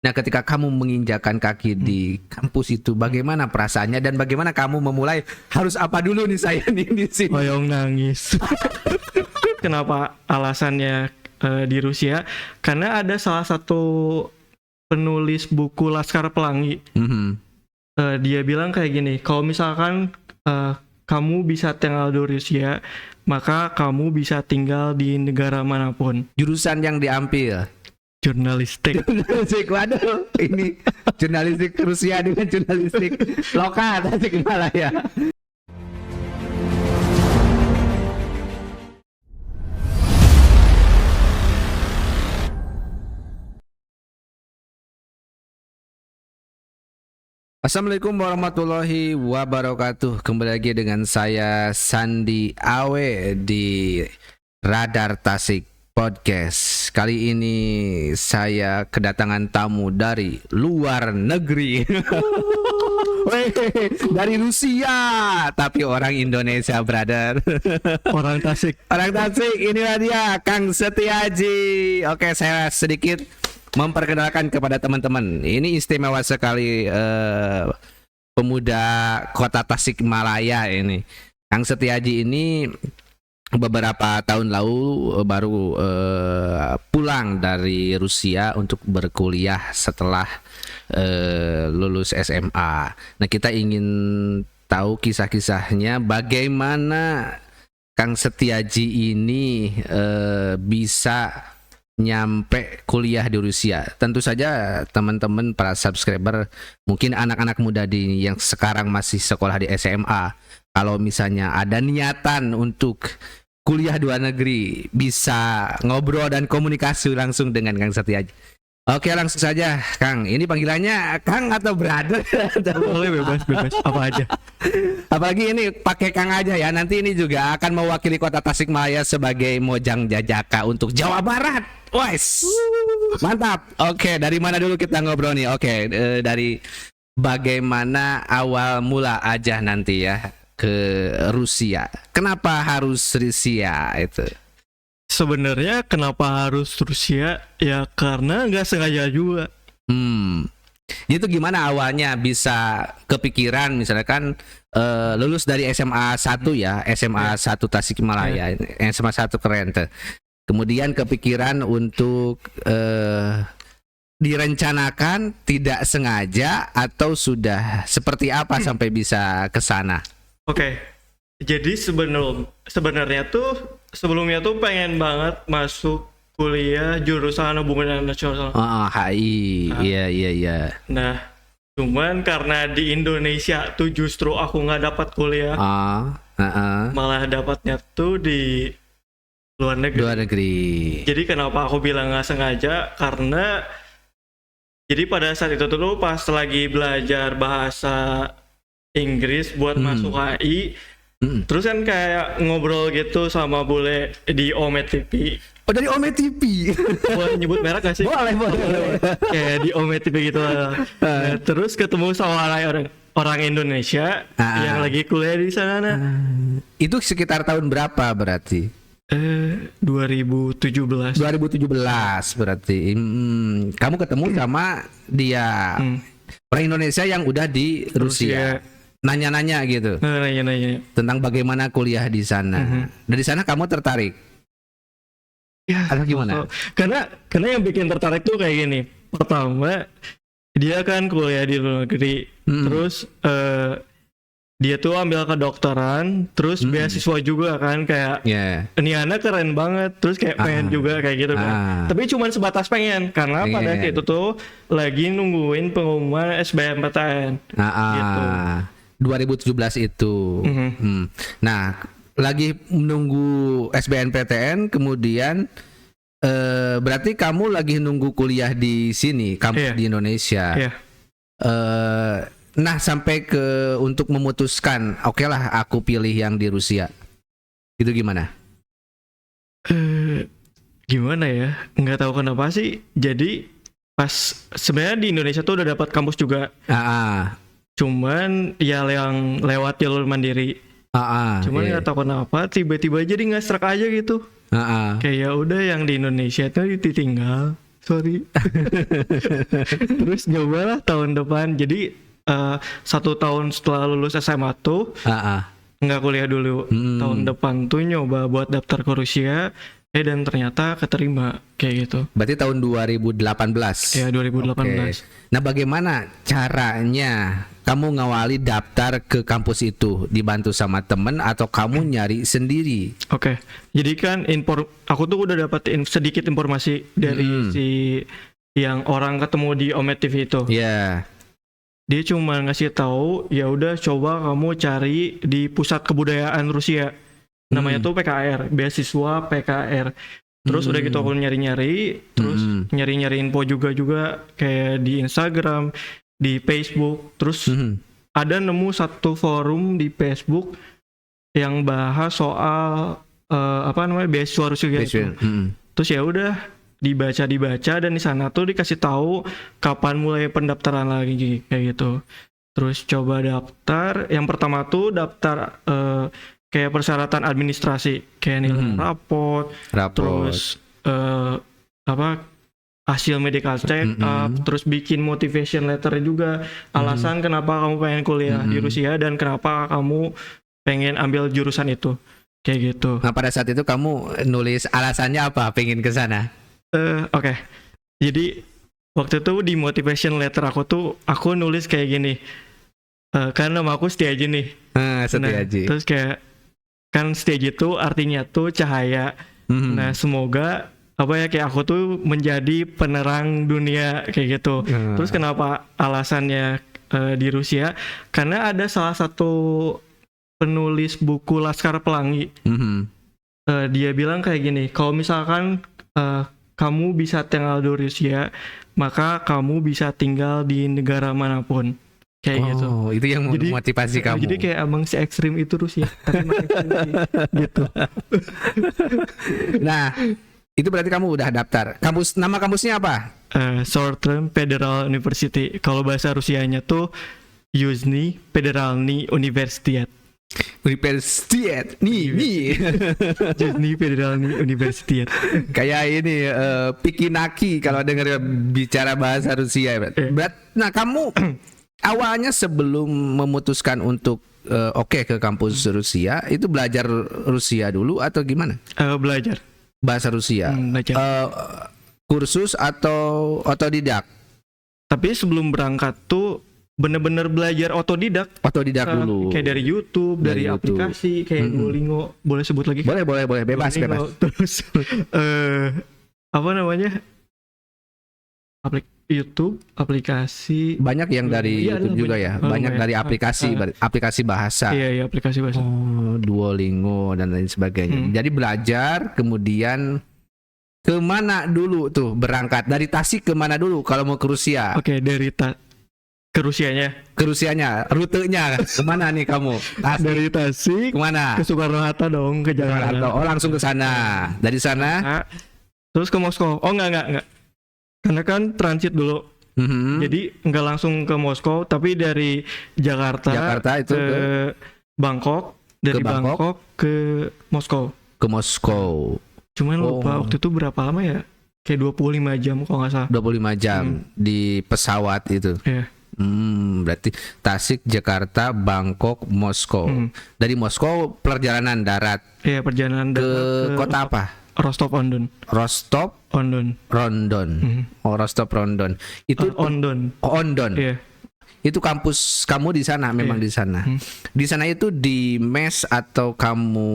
Nah, ketika kamu menginjakan kaki di kampus itu, bagaimana perasaannya dan bagaimana kamu memulai harus apa dulu nih saya nih di sini? Hoyong nangis. Kenapa alasannya di Rusia? Karena ada salah satu penulis buku Laskar Pelangi. Dia bilang kayak gini, kalau misalkan kamu bisa tinggal di Rusia, maka kamu bisa tinggal di negara manapun. Jurusan yang diambil Jurnalistik. jurnalistik, waduh, ini jurnalistik Rusia dengan jurnalistik lokal Tasikmalaya. Assalamualaikum warahmatullahi wabarakatuh. Kembali lagi dengan saya Sandi Awe di Radar Tasik Podcast. Kali ini saya kedatangan tamu dari luar negeri. Dari Rusia, tapi orang Indonesia, brother. Orang Tasik. Orang Tasik, inilah dia Kang Setiaji. Oke, saya sedikit memperkenalkan kepada teman-teman. Ini istimewa sekali pemuda kota Tasikmalaya ini. Kang Setiaji ini beberapa tahun lalu baru pulang dari Rusia untuk berkuliah setelah lulus SMA. Nah, kita ingin tahu kisah-kisahnya bagaimana Kang Setiaji ini bisa nyampe kuliah di Rusia. Tentu saja teman-teman para subscriber, mungkin anak-anak muda yang sekarang masih sekolah di SMA, kalau misalnya ada niatan untuk kuliah di luar negeri, bisa ngobrol dan komunikasi langsung dengan Kang Setiaji. Oke, langsung saja Kang. Ini panggilannya Kang atau brother? Boleh bebas apa aja. Apalagi ini pakai Kang aja ya. Nanti ini juga akan mewakili kota Tasikmalaya sebagai Mojang Jajaka untuk Jawa Barat. Wes, mantap. Oke, dari mana dulu kita ngobrol nih? Oke, dari bagaimana awal mula aja nanti ya ke Rusia. Kenapa harus Rusia itu? Sebenarnya kenapa harus Rusia? Ya karena nggak sengaja juga. Itu gimana awalnya bisa kepikiran misalkan lulus dari SMA 1 ya, SMA 1 Tasikmalaya, SMA 1 keren tuh. Kemudian kepikiran untuk direncanakan tidak sengaja atau sudah seperti apa sampai bisa ke sana? Oke. Jadi sebenarnya tuh sebelumnya tuh pengen banget masuk kuliah jurusan hubungan internasional. HI. Iya. Nah, cuman karena di Indonesia tuh justru aku nggak dapat kuliah. Malah dapatnya tuh di luar negeri. Jadi kenapa aku bilang nggak sengaja? Karena jadi pada saat itu tuh pas lagi belajar bahasa Inggris buat masuk HI, terus kan kayak ngobrol gitu sama bule di Omet TV. Oh, dari Omet TV. Boleh nyebut merek gak sih? Boleh. Kayak di Omet TV gitu. Nah, terus ketemu sama orang Indonesia yang lagi kuliah di sana. Itu sekitar tahun berapa berarti? 2017 berarti. Kamu ketemu sama dia orang Indonesia yang udah di Rusia. Nanya-nanya gitu. Nanya. Tentang bagaimana kuliah di sana. Dari sana kamu tertarik? Ya, atau gimana? Karena yang bikin tertarik tuh kayak gini. Pertama, dia kan kuliah di luar negeri. Terus dia tuh ambil kedokteran, terus beasiswa juga kan, kayak ini anak keren banget, terus kayak pengen juga kayak gitu kan. Tapi cuman sebatas pengen, karena pada saat itu tuh lagi nungguin pengumuman SBMPTN gitu. 2017 itu. Nah, lagi menunggu SBMPTN, kemudian berarti kamu lagi nunggu kuliah di sini, kampus di Indonesia. Nah, sampai ke untuk memutuskan, oke lah aku pilih yang di Rusia. Itu gimana? Gimana ya? Nggak tahu kenapa sih. Jadi pas sebenarnya di Indonesia tuh udah dapat kampus juga. Cuman ya yang lewat jalur mandiri. Cuman nggak tahu kenapa tiba-tiba jadi nggak serak aja gitu. Kayak ya udah yang di Indonesia tuh ditinggal. sorry. Terus nyobalah tahun depan. Jadi 1 tahun setelah lulus SMA tuh nggak kuliah dulu. Tahun depan tuh nyoba buat daftar ke Rusia. Dan ternyata keterima kayak gitu. Berarti tahun 2018. Ya, 2018. Okay. Nah, bagaimana caranya kamu ngawali daftar ke kampus itu? Dibantu sama temen atau kamu nyari sendiri? Oke. Jadi kan aku tuh udah dapat sedikit informasi dari si yang orang ketemu di Omet TV itu. Iya. Yeah. Dia cuma ngasih tahu, ya udah coba kamu cari di pusat kebudayaan Rusia. Namanya tuh PKR, beasiswa PKR. Terus udah gitu aku nyari-nyari, terus nyari-nyari info juga kayak di Instagram, di Facebook. Terus ada nemu satu forum di Facebook yang bahas soal beasiswa Rusia gitu. Terus ya udah dibaca dan di sana tuh dikasih tahu kapan mulai pendaftaran lagi kayak gitu. Terus coba daftar. Yang pertama tuh daftar kayak persyaratan administrasi, kayak nilai raport, terus hasil medical check up, terus bikin motivation letter juga, alasan kenapa kamu pengen kuliah di Rusia dan kenapa kamu pengen ambil jurusan itu, kayak gitu. Nah, pada saat itu kamu nulis alasannya apa pengen ke sana? Oke. Jadi waktu itu di motivation letter aku nulis kayak gini. Kan nama aku Setiaji nih. Setiaji. Terus kayak kan Setiaji itu artinya tuh cahaya. Nah, semoga kayak aku tuh menjadi penerang dunia kayak gitu. Terus kenapa alasannya di Rusia? Karena ada salah satu penulis buku Laskar Pelangi. Dia bilang kayak gini, kalau misalkan kamu bisa tinggal di Rusia, maka kamu bisa tinggal di negara manapun. Kayak gitu. Oh, itu yang memotivasi kamu. Jadi kayak emang si ekstrim itu Rusia. Gitu. Nah, itu berarti kamu udah daftar. Nama kampusnya apa? Southern Federal University. Kalau bahasa Rusianya tuh Yuzhny Federalny Universitet. Yuzhny Federalny Universitet. Kayak ini Pikinaki kalau dengar bicara bahasa Rusia. Nah, kamu awalnya sebelum memutuskan untuk ke kampus Rusia, itu belajar Rusia dulu atau gimana? Belajar bahasa Rusia. Kursus atau otodidak? Tapi sebelum berangkat tuh bener-bener belajar otodidak dulu. Kayak dari YouTube, dari aplikasi kayak Duolingo. Boleh sebut lagi? Boleh, bebas. Terus YouTube, aplikasi. Banyak yang dari YouTube juga ya. Banyak dari aplikasi bahasa. Iya, aplikasi bahasa. Duolingo dan lain sebagainya. Jadi belajar, kemudian kemana dulu tuh berangkat? Dari Tasik kemana dulu kalau mau ke Rusia? Oke, dari ke Rusianya, rutenya kemana nih kamu? Dari Tasik kemana? Ke Soekarno-Hatta dong, ke Jakarta. Oh, langsung ke sana. Dari sana terus ke Moskow. Oh, enggak. Karena kan transit dulu. Jadi nggak langsung ke Moskow, tapi dari Jakarta itu ke Bangkok, dari Bangkok ke Moskow. Cuman lupa waktu itu berapa lama ya? Kayak 25 jam kalau nggak salah. 25 jam di pesawat itu. Iya. Berarti Tasik, Jakarta, Bangkok, Moskow. Dari Moskow perjalanan darat. Iya, perjalanan darat ke kota apa? Rostov-on-Don. Rostov-on-Don. Itu Ondon. Iya. Itu kampus kamu di sana, memang di sana. Di sana itu di mes atau kamu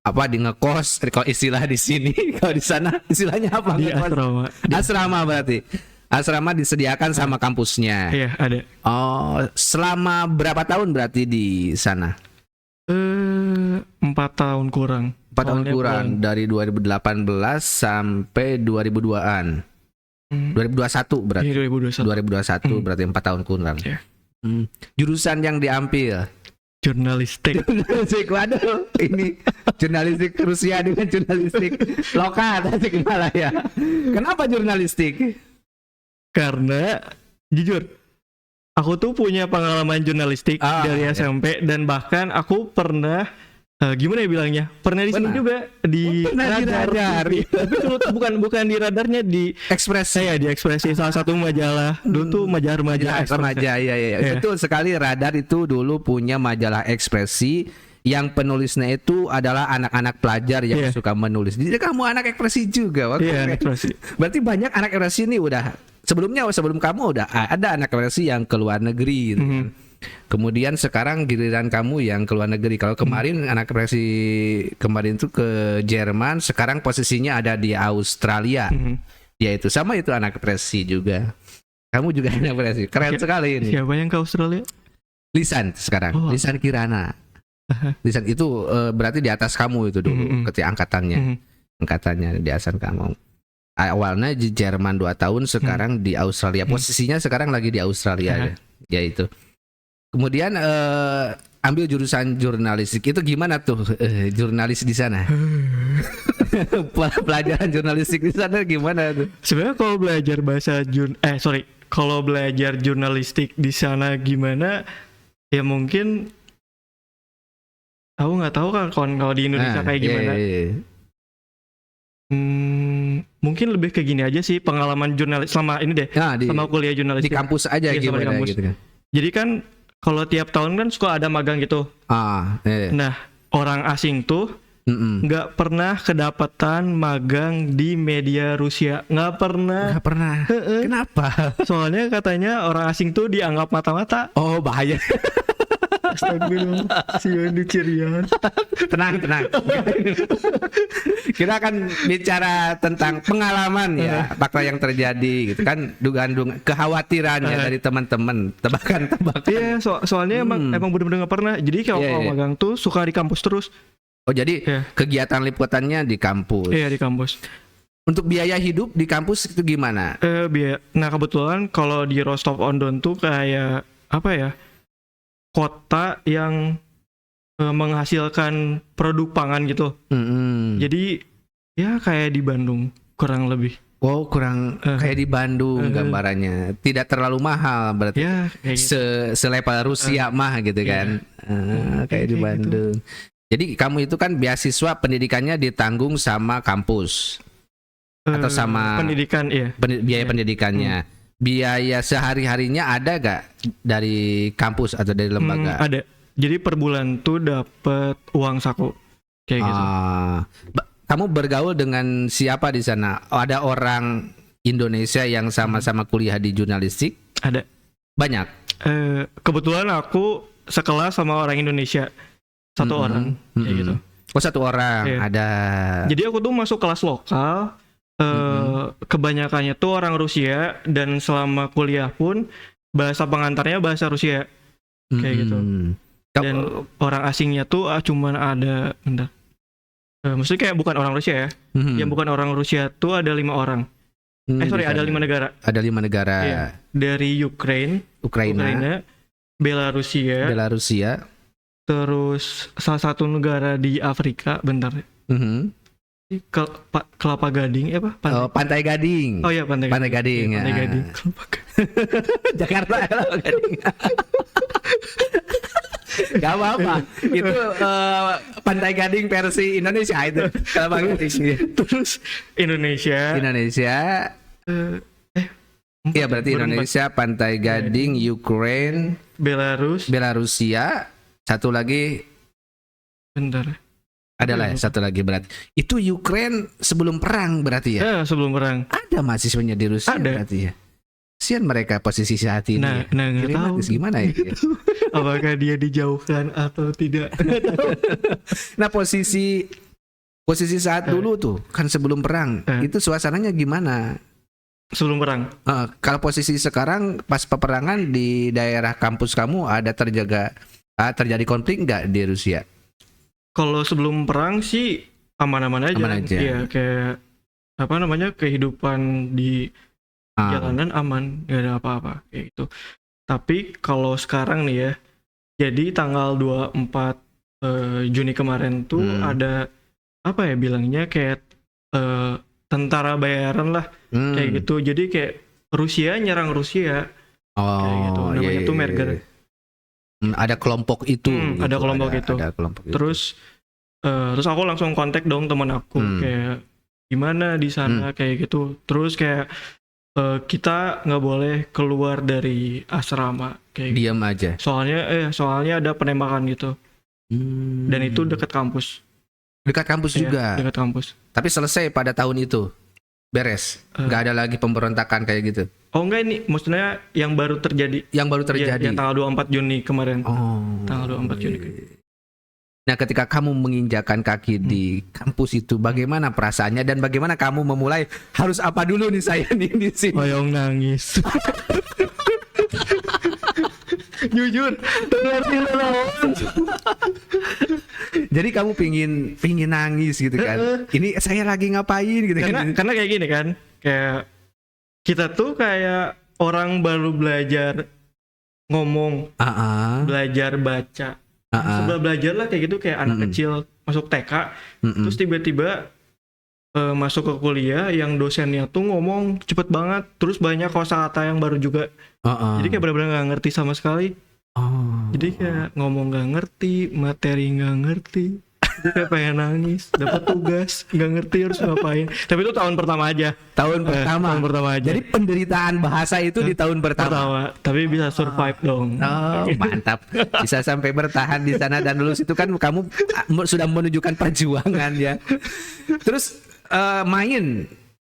di ngekos? Kalau istilah di sini, kalau di sana istilahnya apa? Di asrama. Asrama berarti. Asrama disediakan sama kampusnya. Iya, ada. Oh, selama berapa tahun berarti di sana? 4 tahun kurang. 4 tahun kurang, dari 2018 sampai 2002-an. 2021 berarti. 2021 berarti 4 tahun kurang. Yeah. Jurusan yang diambil jurnalistik. Waduh, ini jurnalistik Rusia dengan jurnalistik lokal Tasikmalaya. Kenapa jurnalistik? Karena jujur, aku tuh punya pengalaman jurnalistik dari SMP dan bahkan aku pernah gimana ya bilangnya? Pernah di sini juga di radar. Tapi bukan di radarnya, di Ekspresi. Ya, di Ekspresi, salah satu majalah. Dulu tuh majalah remaja. Iya. Betul sekali, Radar itu dulu punya majalah Ekspresi yang penulisnya itu adalah anak-anak pelajar yang suka menulis. Jadi kamu anak Ekspresi juga waktu Ekspresi. Berarti banyak anak Ekspresi ini udah sebelum kamu udah ada anak Ekspresi yang ke luar negeri gitu kan. Kemudian sekarang giliran kamu yang ke luar negeri. Kalau kemarin anak Ekspresi kemarin itu ke Jerman, sekarang posisinya ada di Australia. Yaitu sama itu anak Ekspresi juga. Kamu juga anak Ekspresi. Keren sekali ini. Siapa yang ke Australia? Lisan sekarang. Lisan Kirana. Lisan itu berarti di atas kamu itu dulu ketika angkatannya di atas kamu. Awalnya di Jerman 2 tahun, sekarang di Australia. Posisinya sekarang lagi di Australia ya itu. Kemudian ambil jurusan jurnalistik. Itu gimana tuh jurnalis di sana? Pelajaran jurnalistik di sana gimana tuh? Sebenarnya kalau belajar jurnalistik di sana gimana? Ya mungkin aku nggak tahu kan kalau di Indonesia kayak gimana. Mungkin lebih ke gini aja sih, pengalaman jurnalis selama ini deh, sama kuliah jurnalistik di kampus aja gimana gitu kan. Jadi kan kalau tiap tahun kan suka ada magang gitu. Nah, orang asing tuh nggak pernah kedapatan magang di media Rusia, nggak pernah. Kenapa? Soalnya katanya orang asing tuh dianggap mata-mata. Oh, bahaya. Astagfirullah, si Wendy Cirian. Tenang. Kita akan bicara tentang pengalaman ya, fakta yang terjadi gitu kan, dugaan kekhawatirannya dari teman-teman, tebakan-tebakan. Iya, soalnya emang benar-benar nggak pernah. Jadi kalau magang tuh suka di kampus terus. Oh, jadi kegiatan liputannya di kampus. Iya, di kampus. Untuk biaya hidup di kampus itu gimana? Nah, kebetulan kalau di Rostov-on-Don tuh kayak apa ya? Kota yang menghasilkan produk pangan gitu. Jadi ya kayak di Bandung kurang lebih. Wow, kayak di Bandung gambarannya. Tidak terlalu mahal berarti. Ya, gitu. Selevel Rusia mah gitu kan. Kayak di Bandung. Gitu. Jadi kamu itu kan beasiswa pendidikannya ditanggung sama kampus. Atau sama pendidikan, biaya pendidikannya. Biaya sehari-harinya ada gak dari kampus atau dari lembaga? Ada. Jadi per bulan tuh dapat uang saku kayak gitu. Kamu bergaul dengan siapa di sana? Ada orang Indonesia yang sama-sama kuliah di jurnalistik? Ada. Banyak. Kebetulan aku sekelas sama orang Indonesia, satu orang kayak gitu. Oh, satu orang. Ada. Jadi aku tuh masuk kelas lokal. Kebanyakannya tuh orang Rusia, dan selama kuliah pun bahasa pengantarnya bahasa Rusia kayak gitu. Dan orang asingnya tuh cuman ada maksudnya kayak bukan orang Rusia ya. Yang bukan orang Rusia tuh ada 5 orang. Ada 5 negara. Ada 5 negara. Ya. Dari Ukraina, Belarusia, terus salah satu negara di Afrika, bentar. Kelapa Gading Pantai Gading. Oh iya, Pantai Gading. Pantai Gading. Jakarta Kelapa Gading. Gak apa-apa. Itu Pantai Gading versi Indonesia itu. Kelapa Gading. Terus Indonesia. Iya, berarti Indonesia, Pantai Gading, Ukraine, Belarusia, satu lagi. Bentar. Adalah satu lagi berarti. Itu Ukraine sebelum perang berarti ya? Sebelum perang. Ada mahasiswanya di Rusia berarti ya? Kasian mereka posisi saat ini. Nggak tahu gimana ya? Apakah dia dijauhkan atau tidak? Nah, posisi saat dulu tuh kan sebelum perang, itu suasananya gimana? Sebelum perang. Kalau posisi sekarang pas peperangan di daerah kampus kamu ada terjadi konflik nggak di Rusia? Kalau sebelum perang sih aman-aman aja. Iya, kayak kehidupan di jalanan aman, gak ada apa-apa kayak gitu. Tapi kalau sekarang nih ya, jadi tanggal 24 Juni kemarin tuh ada bilangnya kayak tentara bayaran lah kayak gitu. Jadi kayak Rusia nyerang Rusia kayak gitu. Namanya tuh Merger. Ada kelompok itu. Ada kelompok itu. Terus Terus aku langsung kontak dong teman aku kayak gimana di sana kayak gitu. Terus kayak kita nggak boleh keluar dari asrama kayak diam aja. Soalnya ada penembakan gitu. Dan itu dekat kampus. Dekat kampus juga. Dekat kampus. Tapi selesai pada tahun itu. Beres. Nggak ada lagi pemberontakan kayak gitu. Oh enggak, ini maksudnya yang baru terjadi. Yang baru terjadi. Yang tanggal 24 Juni kemarin. Oh. Tanggal 24 Juni. Nah, ketika kamu menginjakan kaki di kampus itu, bagaimana perasaannya dan bagaimana kamu memulai harus apa dulu nih saya nih di sini? Hoyong nangis. Jujur, jadi kamu pingin nangis gitu kan? Ini saya lagi ngapain gitu kan? Karena kayak gini kan, kayak kita tuh kayak orang baru belajar ngomong, belajar baca, sebelum belajar lah kayak gitu kayak anak kecil masuk TK, terus tiba-tiba masuk ke kuliah yang dosennya tuh ngomong cepet banget, terus banyak kosakata yang baru juga. Jadi kayak benar-benar nggak ngerti sama sekali. Jadi kayak ngomong nggak ngerti, materi nggak ngerti. Jadi kayak pengen nangis, dapat tugas nggak ngerti harus ngapain. Tapi itu tahun pertama aja. Tahun pertama aja. Jadi penderitaan bahasa itu di tahun pertama. Tapi bisa survive dong. Oh, mantap. Bisa sampai bertahan di sana dan lulus itu kan kamu sudah menunjukkan perjuangan ya. Terus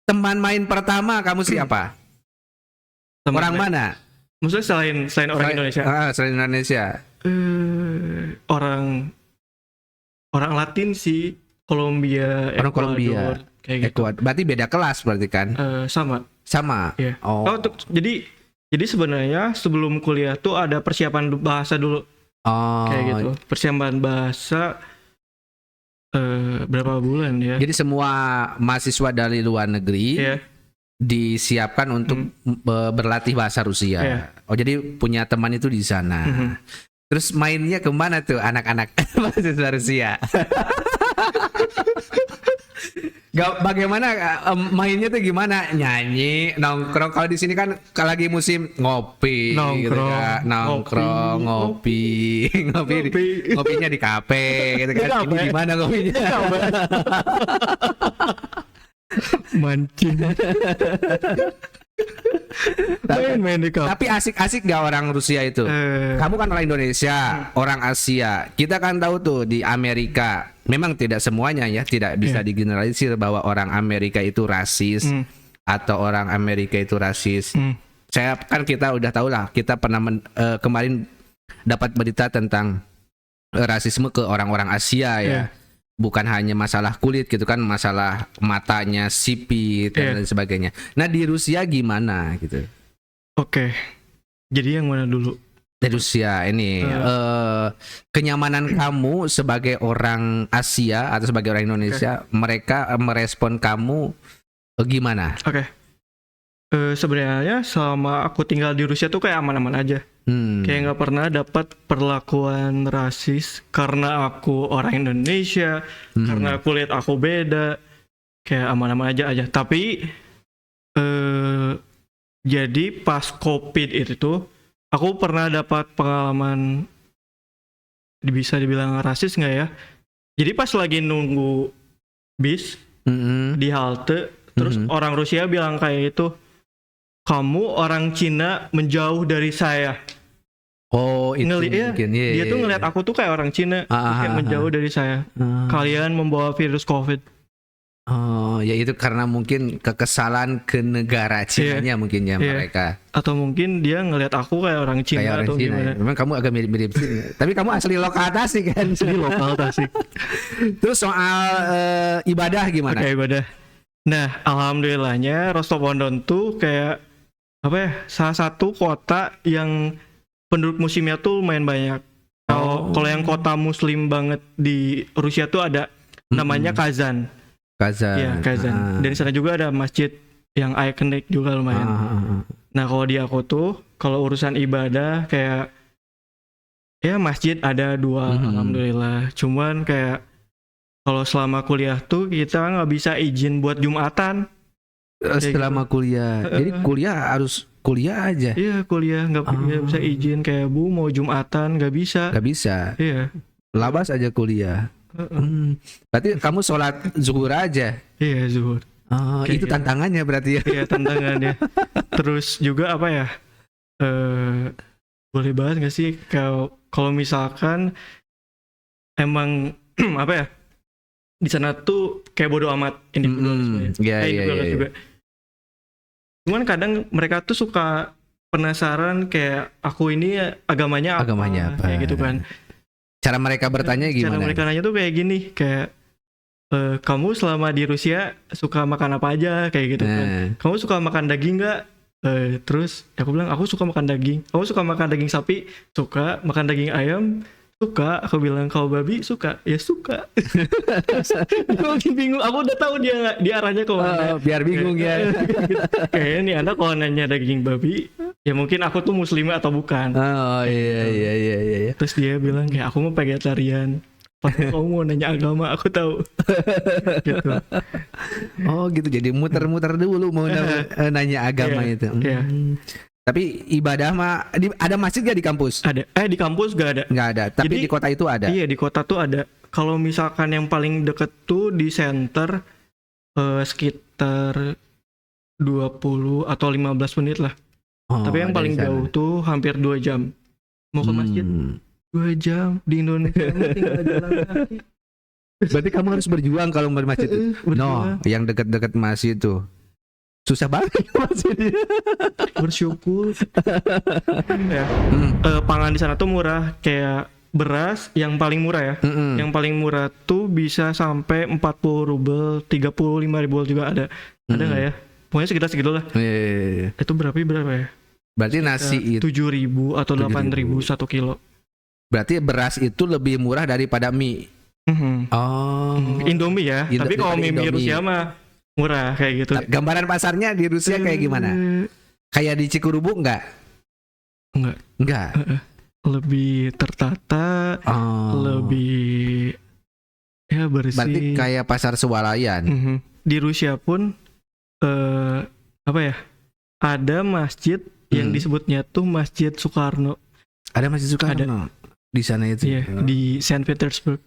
teman main pertama kamu siapa? Orang mana? Maksudnya selain orang Indonesia? Selain Indonesia. Orang Latin sih, Kolombia, orang Kolombia, kayak gitu. Berarti beda kelas berarti kan? Sama. Yeah. Jadi sebenarnya sebelum kuliah tuh ada persiapan bahasa dulu. Kayak gitu. Persiapan bahasa berapa bulan ya? Jadi semua mahasiswa dari luar negeri disiapkan untuk berlatih bahasa Rusia. Oh, jadi punya teman itu di sana. Terus mainnya kemana tuh anak-anak mahasiswa Rusia? Bagaimana mainnya tuh gimana? Nyanyi, nongkrong. Kalau di sini kan lagi musim ngopi, ngopinya di kafe, gitu kan? Ini gimana ngopinya? Mancing. Main di kafe. Tapi asik-asik gak orang Rusia itu? Kamu kan orang Indonesia, orang Asia. Kita kan tahu tuh di Amerika, memang tidak semuanya ya, tidak bisa digeneralisir bahwa orang Amerika itu rasis atau orang Amerika itu rasis. Kita udah tahu lah, kita pernah kemarin dapat berita tentang rasisme ke orang-orang Asia ya. Bukan hanya masalah kulit gitu kan, masalah matanya sipit dan lain sebagainya. Nah, di Rusia gimana gitu? Oke. Jadi yang mana dulu? Di Rusia ini kenyamanan kamu sebagai orang Asia atau sebagai orang Indonesia, mereka merespon kamu gimana? Oke. Sebenarnya selama aku tinggal di Rusia tuh kayak aman-aman aja. Kayak nggak pernah dapat perlakuan rasis karena aku orang Indonesia, karena kulit aku beda, kayak aman-aman aja. Tapi jadi pas COVID itu tuh aku pernah dapat pengalaman, bisa dibilang rasis nggak ya? Jadi pas lagi nunggu bis di halte, terus orang Rusia bilang kayak itu, kamu orang Cina menjauh dari saya. Oh, itu mungkin. Dia tuh ngeliat aku tuh kayak orang Cina, kayak menjauh dari saya. Kalian membawa virus COVID. Oh, ya itu karena mungkin kekesalan ke negara Cina-nya mungkin ya mereka. Atau mungkin dia ngeliat aku kayak orang Cina kayak atau Cina. Gimana. Memang kamu agak mirip-mirip sih. Tapi kamu asli lokal Tasik kan? Asli lokal Tasik. Terus soal ibadah gimana? Oke, ibadah. Nah, alhamdulillahnya Rostov-on-Don tuh kayak salah satu kota yang penduduk muslimnya tuh lumayan banyak. Kalau yang kota muslim banget di Rusia tuh ada namanya Kazan. Iya, Kazan. Dan di sana juga ada masjid yang ikonik juga lumayan. Nah, kalau di aku tuh kalau urusan ibadah kayak masjid ada 2 alhamdulillah. Cuman kayak kalau selama kuliah tuh kita nggak bisa izin buat Jumatan. Selama kuliah. Jadi kuliah harus kuliah aja. Iya, kuliah nggak bisa izin kayak Bu mau Jumatan nggak bisa. Nggak bisa. Iya. Labas aja kuliah. Berarti kamu sholat zuhur aja? Iya, zuhur. Oh, itu tantangannya berarti ya? Iya, tantangannya. Terus juga apa ya? Boleh bahas nggak sih kalau misalkan emang apa ya? Di sana tuh kayak bodo amat individualisme. Individualis juga. Cuman kadang mereka tuh suka penasaran kayak aku ini agamanya apa kayak gitu kan. Cara mereka bertanya gimana? Cara mereka nanya tuh kayak gini, kayak kamu selama di Rusia suka makan apa aja kayak gitu kan. Kamu suka makan daging nggak? Terus aku bilang aku suka makan daging. Kamu suka makan daging sapi? Suka. Makan daging ayam? Suka. Aku bilang kalau babi suka? Ya suka. Aku bingung. Aku udah tahu dia arahnya ke mana. Biar bingung ya. Kayaknya nih Anda kalau nanya daging babi, ya mungkin aku tuh muslim atau bukan. Oh iya. Terus dia bilang kayak aku mau vegetarian. Padahal kamu mau nanya agama, aku tahu. Gitu. Oh gitu, jadi muter-muter dulu mau nanya agama itu. Tapi ibadah mah ada masjid gak di kampus? Ada. Di kampus gak ada. Nggak ada. Tapi jadi, di kota itu ada. Iya, di kota tuh ada. Kalau misalkan yang paling deket tuh di center sekitar 20 atau 15 menit lah. Tapi yang paling jauh tuh hampir 2 jam. Mau ke masjid 2 jam di Indonesia tinggal jalan kaki. Berarti kamu harus berjuang kalau mau di masjid itu. Yang dekat-dekat masjid itu susah banget masjidnya. Bersyukur. Pangan di sana tuh murah, kayak beras yang paling murah ya. Yang paling murah tuh bisa sampai 40 rubel, 35 ribu juga ada. Ada nggak ya? Pokoknya segitu lah. Itu berapa ya? Berarti nasi itu 7.000 atau 8.000 1 kilo. Berarti beras itu lebih murah daripada mie. Indomie ya. Tapi kalau mie Rusia mah murah kayak gitu. Gambaran pasarnya di Rusia kayak gimana? Kayak di Cikurubu enggak? Enggak. Lebih tertata, lebih bersih. Berarti kayak pasar swalayan. Di Rusia pun ada masjid yang disebutnya tuh Masjid Soekarno. Ada Masjid Soekarno di sana itu. Iya, di Saint Petersburg.